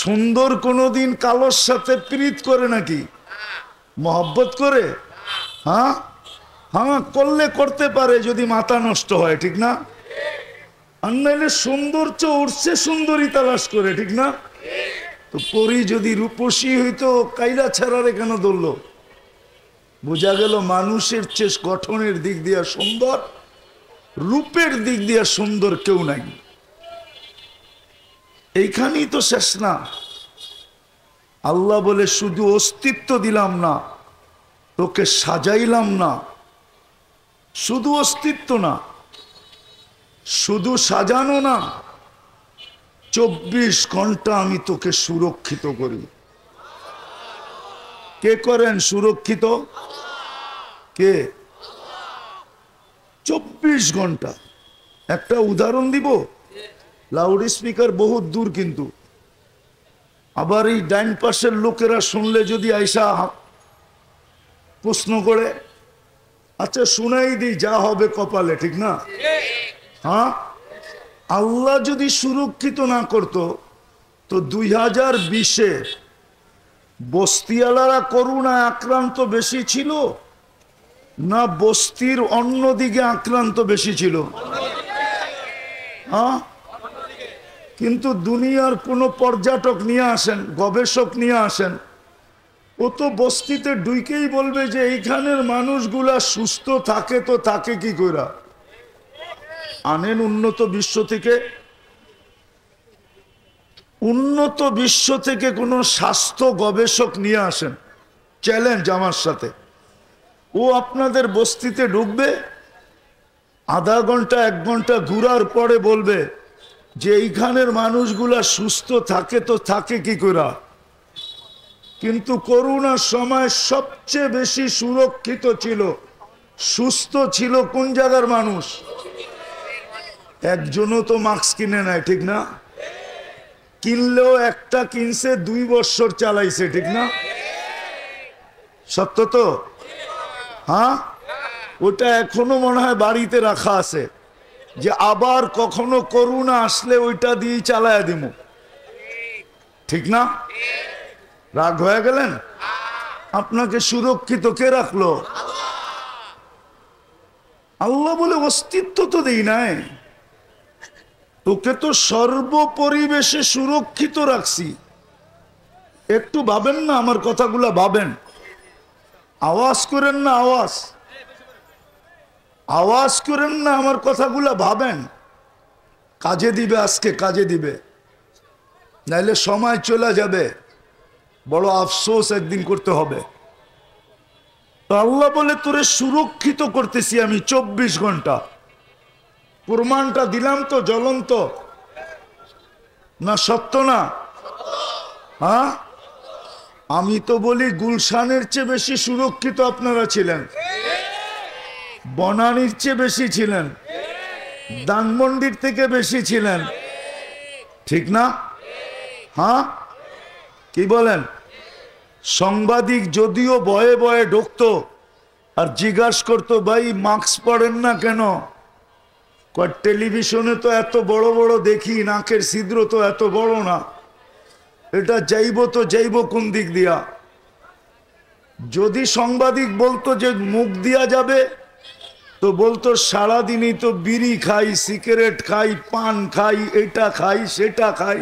সুন্দর কোনোদিন কালোর সাথে প্রীত করে নাকি? মহব্বত করে? হ্যাঁ হ্যাঁ, করলে করতে পারে যদি মাথা নষ্ট হয়, ঠিক না? আর নাইলে সৌন্দর্য উঠছে সুন্দরী তালাশ করে, ঠিক না? তো পরি যদি রূপসী হইতো কাইলা ছাড়ারে কেন ধরলো? বোঝা গেল মানুষের চেয়ে গঠনের দিক দিয়া সুন্দর, রূপের দিক দিয়া সুন্দর কেউ নাই। এইখানেই তো শেষ না। আল্লাহ বলে শুধু অস্তিত্ব দিলাম না, তোকে সাজাইলাম না। শুধু অস্তিত্ব না, শুধু সাজানো না, 24 ঘন্টা আমি তোকে সুরক্ষিত করি। কে করেন সুরক্ষিত? কে? 24 ঘন্টা। একটা উদাহরণ দিব, লাউড স্পিকার বহুত দূর, কিন্তু আবার এই ডাইন পাশের লোকেরা শুনলে যদি আইসা প্রশ্ন করে, আচ্ছা শুনাই দিই যা হবে কপালে, ঠিক না? হ্যাঁ, আল্লাহ যদি সুরক্ষিত না করত তো 2020-এ বস্তিওয়ালারা করোনায় আক্রান্ত বেশি ছিল না বস্তির অন্যদিকে আক্রান্ত বেশি ছিল? হ্যাঁ, কিন্তু দুনিয়ার কোনো পর্যটক নিয়ে আসেন, গবেষক নিয়ে আসেন, ও তো বস্তিতে ঢুকেই বলবে যে এইখানের মানুষগুলা সুস্থ থাকে তো থাকে কি কইরা? আনেন উন্নত বিশ্ব থেকে, উন্নত বিশ্ব থেকে কোনো স্বাস্থ্য গবেষক নিয়ে আসেন, চ্যালেঞ্জ আমার সাথে। ও আপনাদের বস্তিতে ঢুকবে, আধা ঘন্টা 1 ঘন্টা ঘুরার পরে বলবে যে এইখানের মানুষগুলা সুস্থ থাকে তো থাকে কি কইরা? কিন্তু করোনার সময় সবচেয়ে বেশি সুরক্ষিত ছিল, সুস্থ ছিল কোন জায়গার মানুষ? একজনও তো মাস্ক কিনে নাই, ঠিক না? কিনলেও একটা কিনছে 2 বছর চালাইছে, ঠিক না? সত্য তো? হ্যাঁ, ওটা এখনো মনে হয় বাড়িতে রাখা আছে, যে আবার কখনো করোনা আসলে ওইটা দিয়ে চালায় দিব, ঠিক না? রাগ হয়ে গেলেন? আপনাকে সুরক্ষিত কে রাখলো? আল্লাহ বলে অস্তিত্ব তো দেই নাই, তোকে তো সর্বপরিবেশে সুরক্ষিত রাখছি। একটু ভাবেন না আমার কথাগুলা, ভাবেন, আওয়াজ করেন না, আওয়াজ করেন না আমার কথাগুলা, ভাবেন। কাজে দিবে, আজকে কাজে দিবে, নাইলে সময় চলে যাবে, বড় আফসোস একদিন করতে হবে। তো আল্লাহ বলে তোরে সুরক্ষিত করতেছি আমি 24 ঘন্টা। প্রমাণটা দিলাম তো জ্বলন্ত, না সত্য না? হ্যাঁ, আমি তো বলি গুলশানের চেয়ে বেশি সুরক্ষিত আপনারা ছিলেন, বনানীর চেয়ে বেশি ছিলেন, ধানমন্ডির থেকে বেশি ছিলেন, ঠিক না? হ্যাঁ, কি বলেন? সাংবাদিক যদিও ভয়ে ভয়ে ঢুকতো আর জিজ্ঞাসা করতো, ভাই মাস্ক পরেন না কেন? টেলিভিশনে তো এত বড় বড় দেখি, নাকের ছিদ্র তো এত বড় না, এটা যাইব তো যাইব কোন দিক দিয়া? যদি সাংবাদিক বলতো যে মুখ দিয়া যাবে, তো বলতো সারাদিনই তো বিড়ি খাই, সিগারেট খাই, পান খাই, এটা খাই সেটা খাই,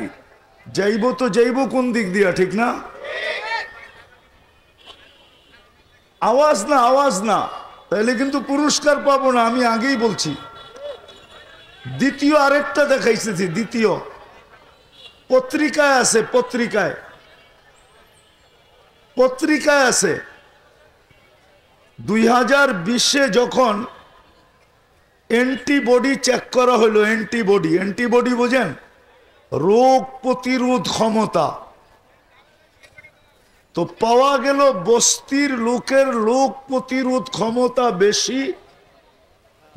যাইব তো যাইব কোন দিক দিয়া, ঠিক না? আওয়াজ না, আওয়াজ না, তাহলে কিন্তু পুরস্কার পাবো না, আমি আগেই বলছি। দ্বিতীয় আরেকটা দেখাইছি, দ্বিতীয় পত্রিকায় আছে, পত্রিকায় আছে 2020-এ যখন অ্যান্টিবডি চেক করা হলো, অ্যান্টিবডি বোঝেন? রোগ প্রতিরোধ ক্ষমতা। তো পাওয়া গেল বস্তির লোকের রোগ প্রতিরোধ ক্ষমতা বেশি,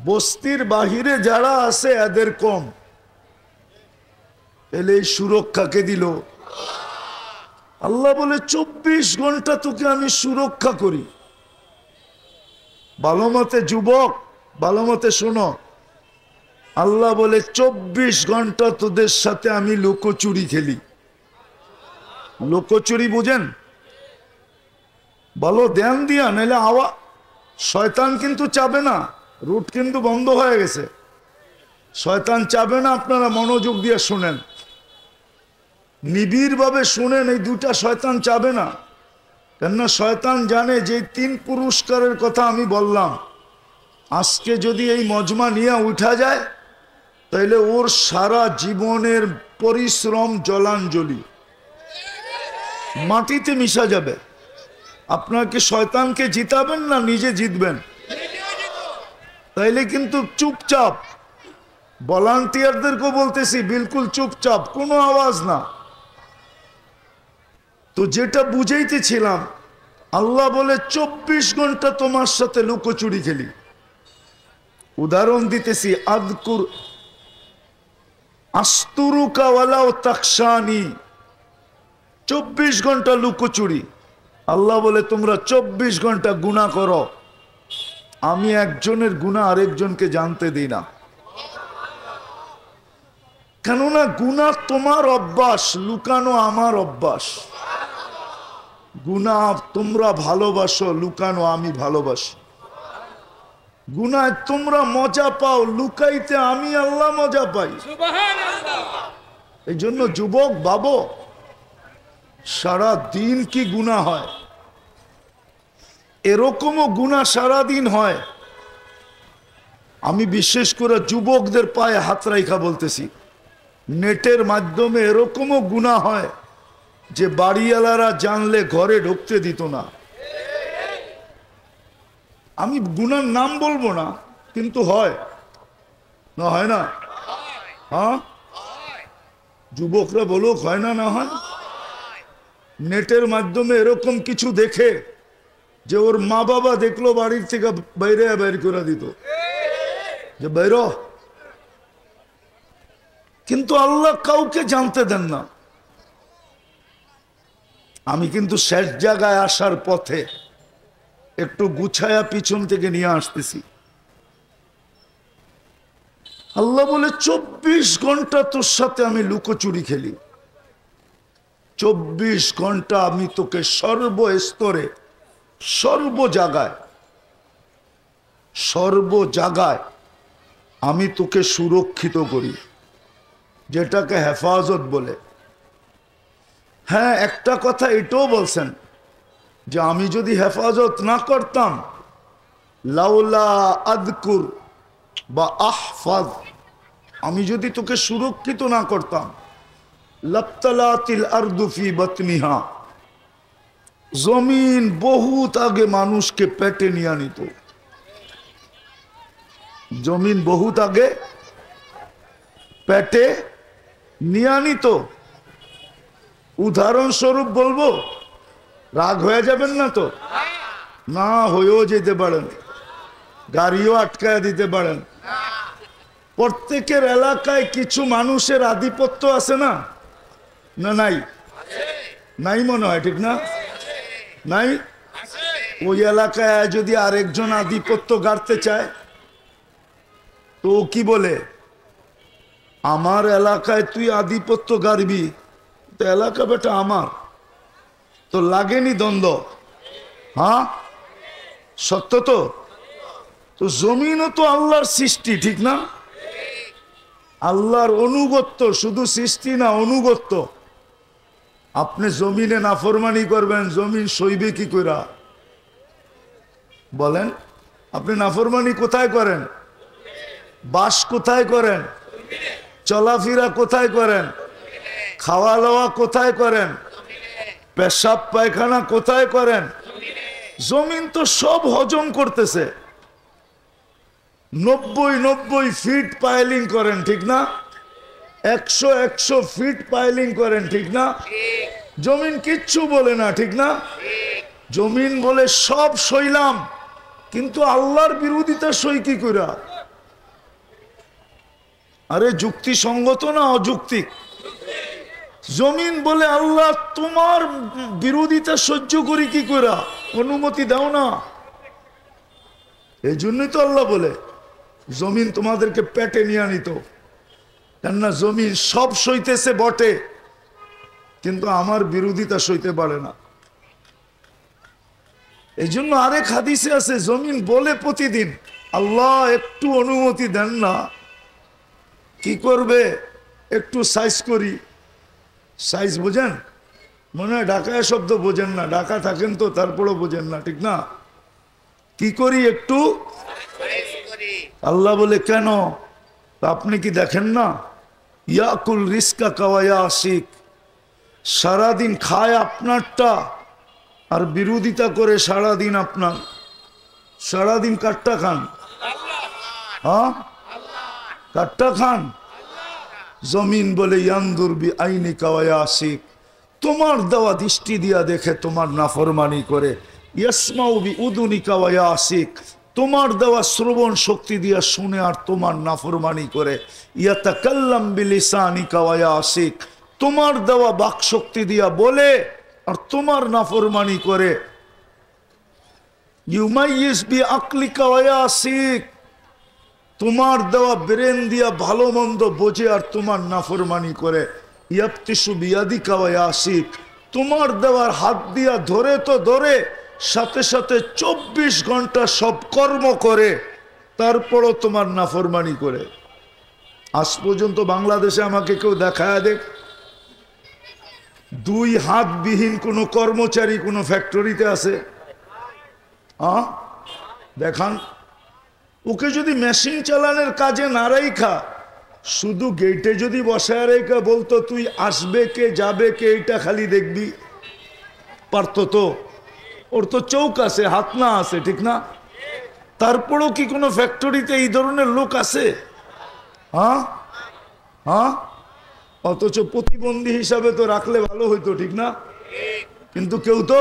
বস্তির বাহিরে যারা আছে এদের কম। এলে এই সুরক্ষাকে দিল আল্লাহ বলে 24 ঘন্টা তোকে আমি সুরক্ষা করি। ভালো মতে যুবক, ভালো মতে শোনো, আল্লাহ বলে 24 ঘন্টা তোদের সাথে আমি লুকোচুরি খেলি। লুকোচুরি বুঝেন? বলো ধ্যান দিয়া, নাহলে শয়তান কিন্তু চাবে না, রুট কিন্তু বন্ধ হয়ে গেছে। শয়তান চাবে না আপনারা মনোযোগ দিয়ে শুনেন, নিবিড় ভাবে শুনেন। এই দুটা শয়তান চাবে না, কেননা শয়তান জানে যে 3 পুরস্কারের কথা আমি বললাম, আজকে যদি এই মজমা নিয়ে উঠা যায় তাহলে ওর সারা জীবনের পরিশ্রম জলাঞ্জলি মাটিতে মিশা যাবে। আপনাকে শয়তানকে জিতাবেন না নিজে জিতবেন? তাইলে কিন্তু চুপচাপ, ভলান্টিয়ারদেরকে বলতেছি বিলকুল চুপচাপ, কোনো আওয়াজ না। তো যেটা বুঝাইতেছিলাম, আল্লাহ বলে 24 ঘন্টা তোমার সাথে লুকোচুরি খেলি। উদাহরণ দিতেছি, আদকুর আস্তুরুকা ওয়ালাউ তাকশানি, 24 ঘন্টা লুকোচুরি। আল্লাহ বলে তোমরা 24 ঘন্টা গুনাহ করো, আমি একজনের গুনাহ আরেকজনকে জানতে দিই না। কেননা গুনাহ তোমার অভ্যাস, লুকানো আমার অভ্যাস। গুনাহ তোমরা ভালোবাসো, লুকানো আমি ভালোবাসি। গুনাহ তোমরা মজা পাও, লুকাইতে আমি আল্লাহ মজা পাই। এই জন্য যুবক ভাবো, সারা দিন কি গুনাহ হয়। এরকমও গুনাহ সারা দিন হয়। আমি বিশেষ করে যুবকদের পায়ে হাত রাইখা বলতেছি, নেটের মাধ্যমে এরকমও গুনাহ হয় যে বাড়িওয়ালারা জানলে ঘরে ঢুকতে দিত না। আমি গুনার নাম বলবো না, কিন্তু হয় না? হয় না? হ্যাঁ, যুবকরা বলুক, হয় না? না হয়? নেটের মাধ্যমে এরকম কিছু দেখে যে ওর মা বাবা দেখলো, বাড়ির থেকে বাইরে বের করে দিত যে বাইর, কিন্তু আল্লাহ কাউকে জানতে দেন না। আমি কিন্তু শেষ জায়গায় আসার পথে একটু গুছায়া পিছন থেকে নিয়ে আসতেছি। আল্লাহ বলে 24 ঘন্টা তোর সাথে আমি লুকোচুরি খেলি। 24 ঘন্টা আমি তোকে সর্বস্তরে, সর্ব জায়গায় আমি তোকে সুরক্ষিত করি, যেটাকে হেফাজত বলে। হ্যাঁ, একটা কথা এটাও বলছেন যে আমি যদি হেফাজত না করতাম, লাউলা আদকুর বা আহফাজ, আমি যদি তোকে সুরক্ষিত না করতাম, লাবতালাতিল আরদু ফি বাতনিহা, জমিন বহুত আগে মানুষকে পেটে নিয়ে নিত। জমিন বহুত আগে পেটে নিয়ে নিত। উদাহরণস্বরূপ বলবো, রাগ হয়ে যাবেন না তো? না, হয়েও যেতে পারেন, গাড়িও আটকায় দিতে পারেন। প্রত্যেকের এলাকায় কিছু মানুষের আধিপত্য আছে না? না নাই? নাই মনে হয়, ঠিক না? নাই? ওই এলাকায় যদি আরেকজন আধিপত্য গাড়তে চায় তো কি বলে, আমার এলাকায় তুই আধিপত্য গাড়বি, তো এলাকা বেটা আমার, তো লাগেনি দ্বন্দ্ব? হ্যাঁ, সত্য তো? তো জমিনও তো আল্লাহর সৃষ্টি, ঠিক না? আল্লাহর অনুগত্য, শুধু সৃষ্টি না, অনুগত্য। আপনি জমিনে নাফরমানি করবেন, জমিন সইবে কি কইরা? বলেন, আপনি নাফরমানি কোথায় করেন? বাস কোথায় করেন? চলাফেরা কোথায় করেন? খাওয়া দাওয়া কোথায় করেন? পেশাব পায়খানা কোথায় করেন? জমিন তো সব হজম করতেছে। 90 ফিট পাইলিং করেন, ঠিক না? 100 ফিট পাইলিং করেন, ঠিক না? জমিন কিচ্ছু বলে না, ঠিক না? জমিন বলে সব সইলাম, কিন্তু আল্লাহর বিরোধিতা সই কি কইরা? আরে যুক্তিসঙ্গত না অযৌক্তিক? জমিন বলে আল্লাহ তোমার বিরোধিতা সহ্য করি কি কইরা, অনুমতি দাও না। এই জন্যই তো আল্লাহ বলে জমিন তোমাদেরকে পেটে নিয়ে নিত, কেননা জমিন সব সইতেছে বটে, কিন্তু আমার বিরোধিতা সইতে পারে না। এই জন্য আরেক হাদিসে আছে, জমিন বলে প্রতিদিন, আল্লাহ একটু অনুমতি দেন না, কি করবে, একটু সাইজ করি। সাইজ বোঝেন? মনে হয় ঢাকায় শব্দ বোঝেন না, ঢাকা থাকেন তো তারপরও বোঝেন না, ঠিক না? কি করি, একটু আল্লাহ বলে কেন? আপনি কি দেখেন না, ইয়াকুল রিস্কা কাওয়ায়া আশিক, সারাদিন খায় আপনারটা আর বিরোধিতা করে সারাদিন আপনার। সারাদিন কাটটা খান? হ্যাঁ, কাটটা খান। জমিন বলে ইয়ানদুর বি আইনি কাওয়ায়া আশিক, তোমার দেওয়া দৃষ্টি দিয়া দেখে তোমার নাফরমানি করে। ইয়াসমাউ বি উদুনি কাওয়ায়া আশিক, তোমার দেওয়া শ্রবণ শক্তি দিয়া শুনে আর তোমার নাফরমানি করে। ইয়াতাকাল্লাম বিলিসানি কাওয়ায়া আশিক, তোমার দেওয়া বাক শক্তি দিয়া বলে আর তোমার নাফরমানি করে। ইউমাইয়িজ বি আকলি কাওয়ায়া আশিক, তোমার দেওয়া ব্রেন দিয়া ভালো মন্দ বোঝে আর তোমার নাফরমানি করে। ইয়াবতিসু বিয়াদি কাওয়ায়া আশিক, তোমার দেওয়ার হাত দিয়া ধরে তো ধরে, সাথে সাথে 24 ঘন্টা সব কর্ম করে, তারপরও তোমার নাফরমানি করে। আজ পর্যন্ত বাংলাদেশে আমাকে কেউ দেখায় দেখ 2 হাত বিহীন কোনো কর্মচারী কোনো ফ্যাক্টরিতে আছে? দেখান। ওকে যদি মেশিন চালানোর কাজে না রাইখা শুধু গেটে যদি বসায় রেখা বলতো তুই আসবে কে যাবে কে এটা খালি দেখবি, পারতো তো? ওর তো চৌক আছে, হাত না আছে, ঠিক না? তারপরও কি কোনো ফ্যাক্টরিতে এই ধরনের লোক আছে? হ্যাঁ হ্যাঁ, অথচ প্রতিবন্ধী হিসাবে তো রাখলে ভালো হইতো, ঠিক না? কিন্তু কেউ তো,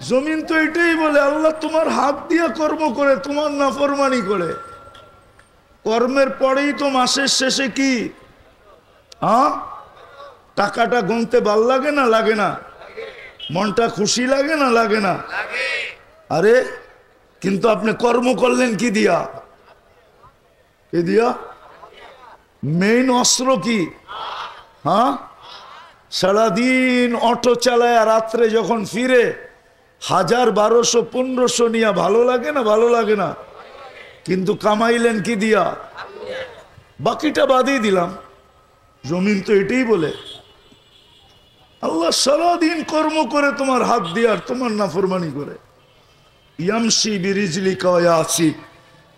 জমিন তো এটাই বলে আল্লাহ তোমার হাত দিয়া কর্ম করে তোমার নাফরমানি করে। কর্মের পরেই তো মাসের শেষে কি টাকাটা গুনতে ভাল লাগে না লাগে না? মনটা খুশি লাগে না লাগে না? আরে কিন্তু আপনি কর্ম করলেন কি দিয়া? কি দিয়া? মেইন অস্ত্র কি? সারাদিন অটো চালায় রাত্রে যখন ফিরে 1000, 1200, 1500 নিয়ে ভালো লাগে না ভালো লাগে না? কিন্তু কামাইলেন কি দিয়া? বাকিটা বাদই দিলাম। জমিন তো এটাই বলে আল্লাহ সারাদিন কর্ম করে তোমার হাত দিয়ে আর তোমার নাফরমানি করে। ইয়ামশি বিরিজলি কাওয়া আসিক,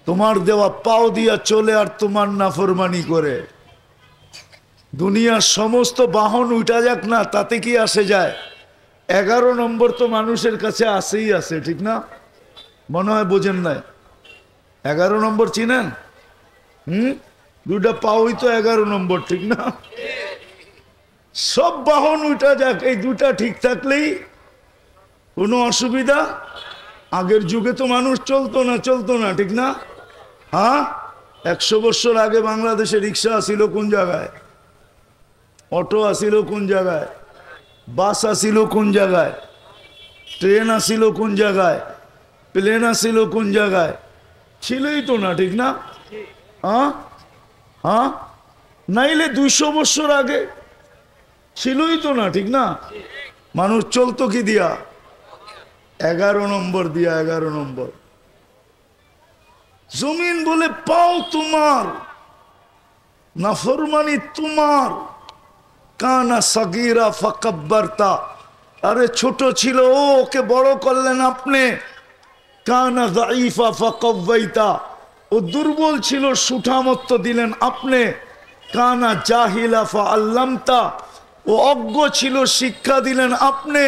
তোমার দেওয়া পাও দিয়া চলে আর তোমার নাফরমানি করে। দুনিয়ার সমস্ত বাহন উঠা যাক না, তাতে কি আসে যায়? 11 নম্বর তো মানুষের কাছে আসেই আছে, ঠিক না? মনে হয় বোঝেন নাই। 11 নম্বর চিনেন? 2টা পাওই তো 11 নম্বর, ঠিক না? সব বাহন উঠা যাক, এই 2টা ঠিক থাকলেই কোনো অসুবিধা। আগের যুগে তো মানুষ চলতো না, ঠিক না? 100 বছর আগে বাংলাদেশে রিক্সা আসিল কোন জায়গায়? অটো আসিল কোন জায়গায়? বাস আসিল কোন জায়গায়? ট্রেন আসিল কোন জায়গায়? প্লেন আসিল কোন জায়গায়? ছিলই তো না, ঠিক না? নাইলে 200 বছর আগে ছিলই তো না, ঠিক না? মানুষ চলতো কি দিয়া? 11 নম্বর দিয়া। 11 নম্বর। জমিন বলে পাও তোমার, নাফরমানি তোমার। কানা সাগীরা ফাকাব্বারতা, আরে ছোট ছিল ওকে বড় করলেন আপনি। কানা যায়ীফা ফাকাওয়াইতা, ও দুর্বল ছিল সুঠামত্ব দিলেন আপনি। কানা জাহিলা ফাআল্লামতা, ও অজ্ঞ ছিল শিক্ষা দিলেন আপনি।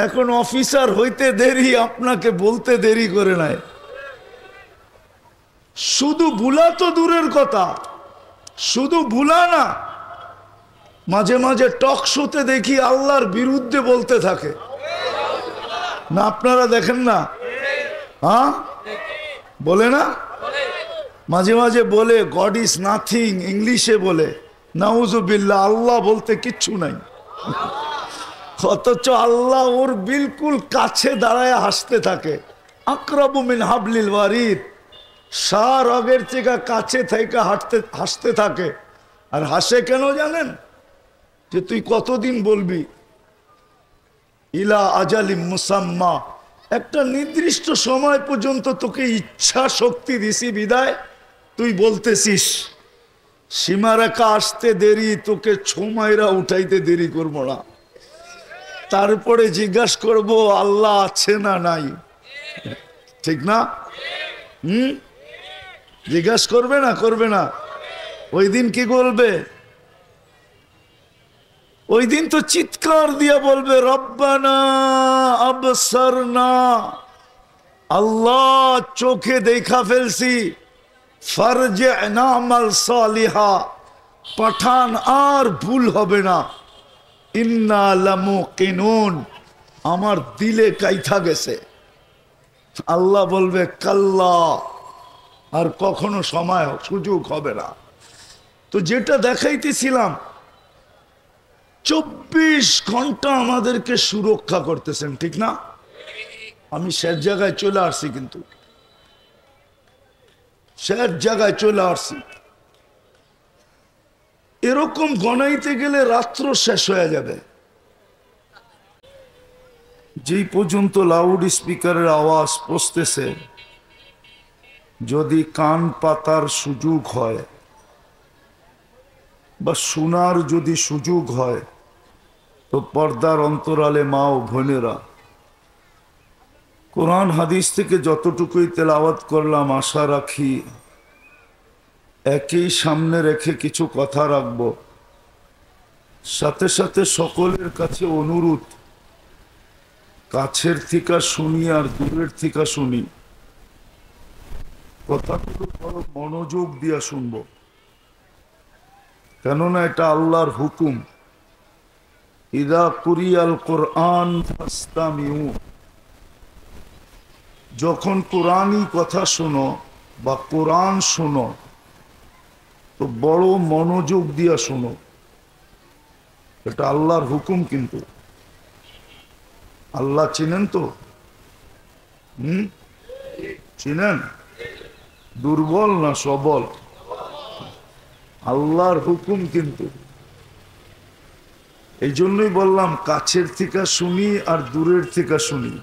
এখন অফিসার হইতে দেরি, আপনাকে বলতে দেরি করে নাই। শুধু ভুলা তো দূরের কথা, শুধু ভুলা না, মাঝে মাঝে টক শোতে দেখি আল্লাহর বিরুদ্ধে বলতে থাকে না? আপনারা দেখেন না? বলে না? মাঝে মাঝে বলে গড ইজ নাথিং, ইংলিশে বলে নাউজুবিল্লাহ, আল্লাহ বলতে কিচ্ছু নাই। অথচ আল্লাহ ওর বিলকুল কাছে দাঁড়ায় হাসতে থাকে। আকরাবু মিন হাবলিল ওয়ারিদ, সার আগের থেকে কাছে থেকে হাসতে থাকে। আর হাসে কেন জানেন? যে তুই কতদিন বলবি, ইলা আজালিম মুসাম্মা, একটা নির্দিষ্ট সময় পর্যন্ত তোকে ইচ্ছা শক্তি দিছি বিদায় তুই বলতেছিস সীমারেখা আসতে দেরি, তোকে ছমাইরা উঠাইতে দেরি করবো না। তারপরে জিজ্ঞাসা করব আল্লাহ আছে না নাই, ঠিক না? জিজ্ঞাসা করবে না করবে না? ওই দিন কি বলবে? ওই দিন তো চিৎকার দিয়া বলবে রব্বানা আবসারনা, আল্লাহ চোখে দেখা ফেলছি, ফারজি'না আমাল সালিহা, পাঠান আর ভুল হবে না, ইন্না লামুকিনুন, আমার দিলে কাইথা গেছে। আল্লাহ বলবে কাল্লা, আর কখনো সময় সুযোগ হবে না। তো যেটা দেখাইতেছিলাম 24 ঘন্টা আমাদেরকে সুরক্ষা করতেছেন, ঠিক না? আমি শেষ জায়গায় চলে আসছি, কিন্তু শেষ জায়গায় চলে আসছি। এরকম গণাইতে গেলে রাত্র শেষ হয়ে যাবে। যেই পর্যন্ত লাউড স্পিকারের আওয়াজ পৌঁছতেছে, যদি কান পাতার সুযোগ হয় বা শোনার যদি সুযোগ হয়, তো পর্দার অন্তরালে মা ও বোনেরা, কোরআন হাদিস থেকে যতটুকুই তেলাওয়াত করলাম, আশা রাখি একই সামনে রেখে কিছু কথা রাখব। সাথে সাথে সকলের কাছে অনুরোধ, কাছের থেকে শুনি আর দূরের থেকে শুনি, কথাগুলো বড় মনোযোগ দিয়া শুনবো, কেননা এটা আল্লাহর হুকুম। ইদা কুরিয়াল কোরআন ফাসতামিউ, যখন কোরআনই কথা শোনো বা কোরআন শোনো তো বড় মনোযোগ দিয়া শোনো, এটা আল্লাহর হুকুম। কিন্তু আল্লাহ চিনেন তো? চিনেন? দুর্বল না সবল? আল্লাহর হুকুম কিন্তু। এই জন্যই বললাম কাছের থেকে শুনি আর দূরের থেকে শুনি,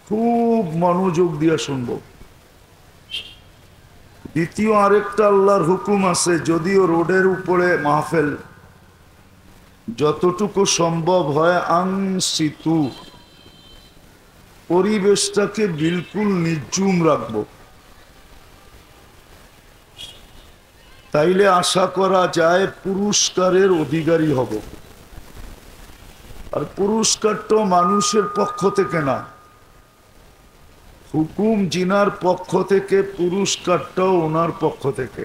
খুব মনোযোগ দিয়ে শুনবো। দ্বিতীয় আরেকটা আল্লাহর হুকুম আছে, যদিও রোডের উপরে মাহফিল, যতটুকু সম্ভব হয় আনসিতু, পরিবেশটাকে বিলকুল নির্জুম রাখবো। তাইলে আশা করা যায় পুরস্কারের অধিকারী হব। আর পুরস্কারটা মানুষের পক্ষ থেকে না, হুকুম জিনার পক্ষ থেকে, পুরস্কারটাও ওনার পক্ষ থেকে।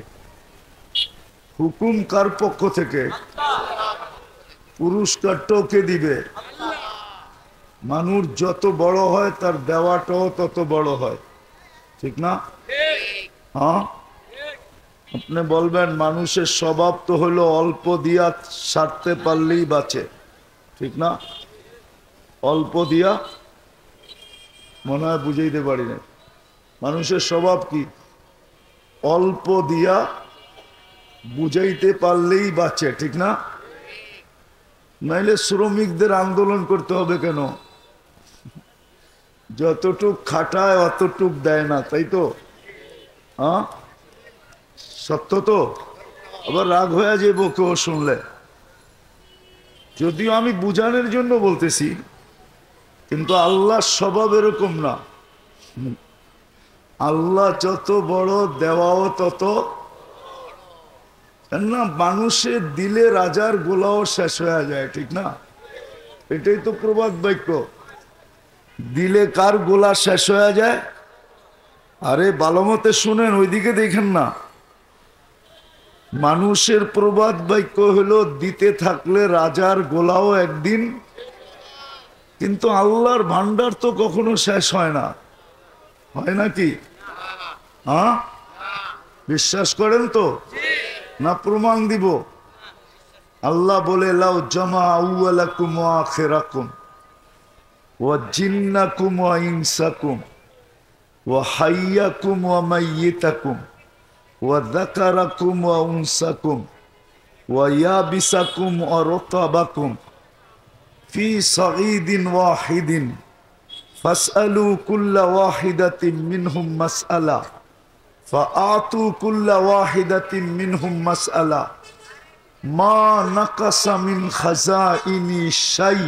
হুকুম কার পক্ষ থেকে? পুরস্কারটাও কে দিবে? মানুষ যত বড় হয় তার দেওয়াটাও তত বড় হয়, ঠিক না? হ্যাঁ, আপনি বলবেন মানুষের স্বভাব তো হলো অল্প দিয়া সারতে পারলেই বাঁচে, ঠিক না? অল্প দিয়া, মনে হয় বুঝাইতে পারি না। মানুষের স্বভাব কি? অল্প দিয়া বুঝাইতে পারলেই বাঁচে, ঠিক না? নাইলে শ্রমিকদের আন্দোলন করতে হবে কেন? যতটুক খাটায় অতটুক দেয় না, তাই তো? হ্যাঁ, সত্য তো। আবার রাগ হয়ে যাবো কেউ শুনলে, যদিও আমি বুঝানোর জন্য বলতেছি, কিন্তু আল্লাহর স্বভাব এরকম না। আল্লাহ যত বড়, দেওয়াও তত না। মানুষের দিলে রাজার গোলাও শেষ হয়ে যায়, ঠিক না? এটাই তো প্রবাদ বাক্য। দিলে কার গোলা শেষ হয়ে যায়? আরে ভালো মতে শুনেন, ওইদিকে দেখেন না। মানুষের প্রবাদ বাক্য হলো দিতে থাকলে রাজার গোলাও একদিন, কিন্তু আল্লাহর ভান্ডার তো কখনো শেষ হয় না, হয় নাকি? হ্যাঁ, বিশ্বাস করেন তো? না প্রমাণ দিব? আল্লাহ বলে লাউ জামা আউয়ালাকুম ওয়া আখিরাকুম ওয়া জিন্নাকুম ওয়া ইনসাকুম ওয়া হাইয়াকুম ওয়া মাইয়িতাকুম ওয়া যাকারাকুম ওয়া উনসাকুম ওয়া ইয়াবিসাকুম ওয়া রতাবাকুম ফি সাঈদিন ওয়াহিদিন ফাসআলু কুল্লা ওয়াহিদাতিন মিনহুম মাসআলা ফাআতু কুল্লা ওয়াহিদাতিন মিনহুম মাসআলা মা নাকাসা মিন খাযাইনি শাই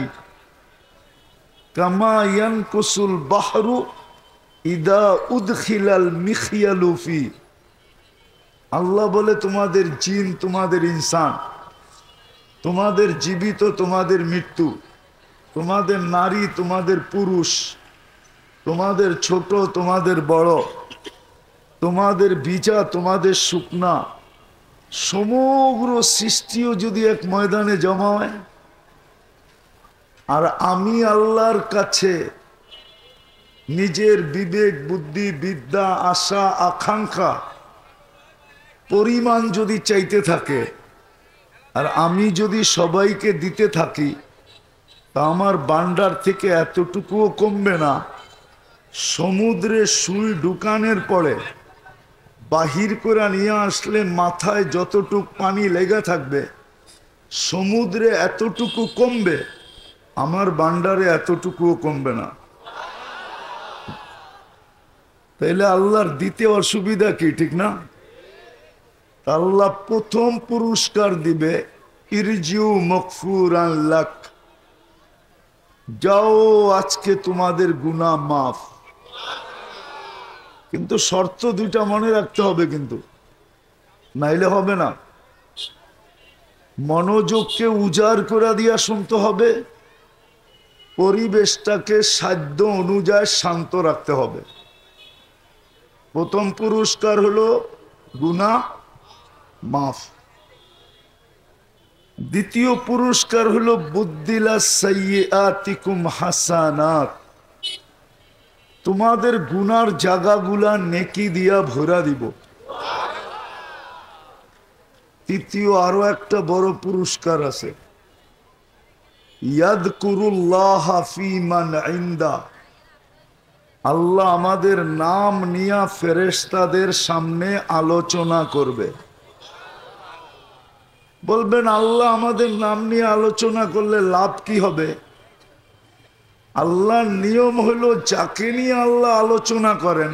কামা ইয়ানকুসুল বাহরু ইদা উদখিলাল মিখিয়ালু ফি। আল্লাহ বলে তোমাদের জিন, তোমাদের ইনসান, তোমাদের জীবিত, তোমাদের মৃত্যু, তোমাদের নারী, তোমাদের পুরুষ, তোমাদের ছোট, তোমাদের বড়, তোমাদের ভিজা, তোমাদের শুকনা, সমগ্র সৃষ্টিও যদি এক ময়দানে জমা হয় আর আমি আল্লাহর কাছে নিজের বিবেক, বুদ্ধি, বিদ্যা, আশা, আকাঙ্ক্ষা পরিমাণ যদি চাইতে থাকে আর আমি যদি সবাইকে দিতে থাকি তা আমার ভান্ডার থেকে এতটুকুও কমবে না। সমুদ্রে সুই ঢুকানোর পরে বাহির করে নিয়ে আসলে মাথায় যতটুকু পানি লেগে থাকবে সমুদ্রে এতটুকু কমবে, আমার ভান্ডারে এতটুকুও কমবে না। তাইলে আল্লাহর দিতে অসুবিধা কি, ঠিক না? আল্লাহ প্রথম পুরস্কার দিবে ইরজিউ মগফুরান লাক, যাও আজকে তোমাদের গুনাহ মাফ। কিন্তু শর্ত দুইটা মনে রাখতে হবে, কিন্তু নাইলে হবে না। মনোযোগকে উজাড় করে দিয়া শুনতে হবে, পরিবেশটাকে সাধ্য অনুযায়ী শান্ত রাখতে হবে। প্রথম পুরস্কার হলো গুনাহ মাফ। দ্বিতীয় পুরস্কার হলো বুদ্দিলা সাইয়্যাতিকুম হাসানাত, তোমাদের গুনার জায়গাগুলা নেকি দিয়া ভরা দিব। তৃতীয় আরো একটা বড় পুরস্কার আছে, ইয়াযকুরুল্লাহ ফী মান ইনদা, আল্লাহ আমাদের নাম নিয়া ফেরেশতাদের সামনে আলোচনা করবে। বলবেন আল্লাহ আমাদের নাম নিয়ে আলোচনা করলে লাভ কি হবে? আল্লাহর নিয়ম হলো যাকে নিয়ে আল্লাহ আলোচনা করেন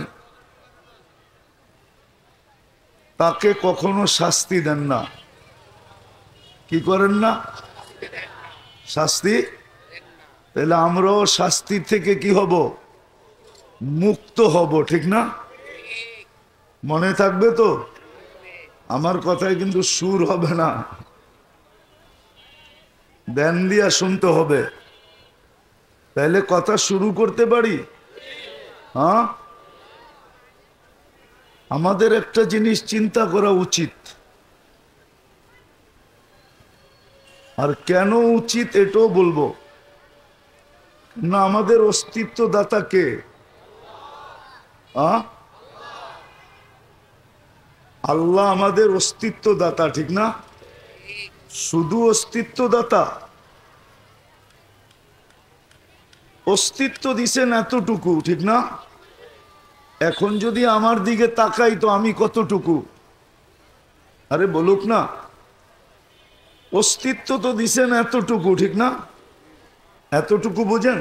তাকে কখনো শাস্তি দেন না। কি করেন না? শাস্তি। তাহলে আমরাও শাস্তি থেকে কি হব? মুক্ত হব, ঠিক না? মনে থাকবে তো? আমার কথায় কিন্তু সুর হবে না, ধ্যান দিয়া শুনতে হবে। তাহলে কথা শুরু করতে পারি? হ্যাঁ, আমাদের একটা জিনিস চিন্তা করা উচিত, আর কেন উচিত এটাও বলবো না। আমাদের অস্তিত্ব দাতা কে? আল্লাহ আমাদের অস্তিত্ব দাতা, ঠিক না? শুধু অস্তিত্ব দাতা, অস্তিত্ব দিছেন এতটুকু, ঠিক না? এখন যদি আমার দিকে তাকাই তো আমি কতটুকু? আরে বলুক না, অস্তিত্ব তো দিছেন এতটুকু, ঠিক না? এতটুকু বোঝেন?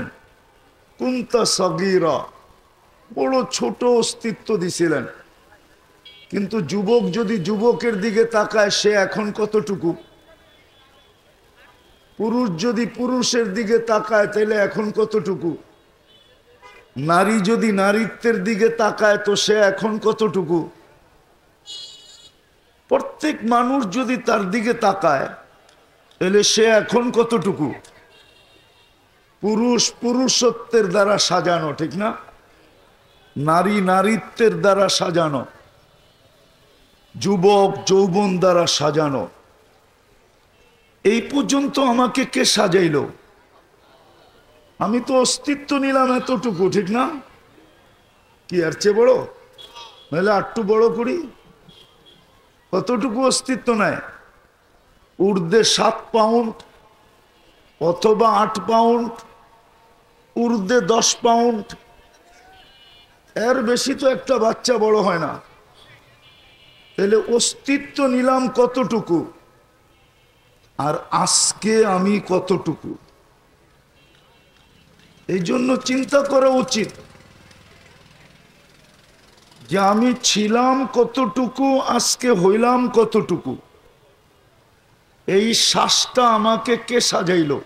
কুনতা সগীরা, বড় ছোট অস্তিত্ব দিছিলেন। কিন্তু যুবক যদি যুবকের দিকে তাকায় সে এখন কতটুকু? পুরুষ যদি পুরুষের দিকে তাকায় তাহলে এখন কতটুকু? নারী যদি নারীত্বের দিকে তাকায় তো সে এখন কতটুকু? প্রত্যেক মানুষ যদি তার দিকে তাকায় তাহলে সে এখন কতটুকু? পুরুষ পুরুষত্বের দ্বারা সাজানো, ঠিক না? নারী নারীত্বের দ্বারা সাজানো, যুবক যৌবন দ্বারা সাজানো। এই পর্যন্ত আমাকে কে সাজাইলো? আমি তো অস্তিত্ব নিলাম এতটুকু, ঠিক না? কি আর চেয়ে বড়? নাহলে আটটু বড় করি। কতটুকু অস্তিত্ব নেয়? ঊর্ধ্বে 7 পাউন্ড অথবা 8 পাউন্ড, ঊর্ধ্বে 10 পাউন্ড, এর বেশি তো একটা বাচ্চা বড় হয় না। তাহলে অস্তিত্ব নিলাম কতটুকু? আর আজকে আমি কতটুকু। এই জন্য চিন্তা করা উচিত যে আমি ছিলাম কতটুকু, আজকে হইলাম কতটুকু। এই শ্বাসটা আমাকে কে সাজাইলো?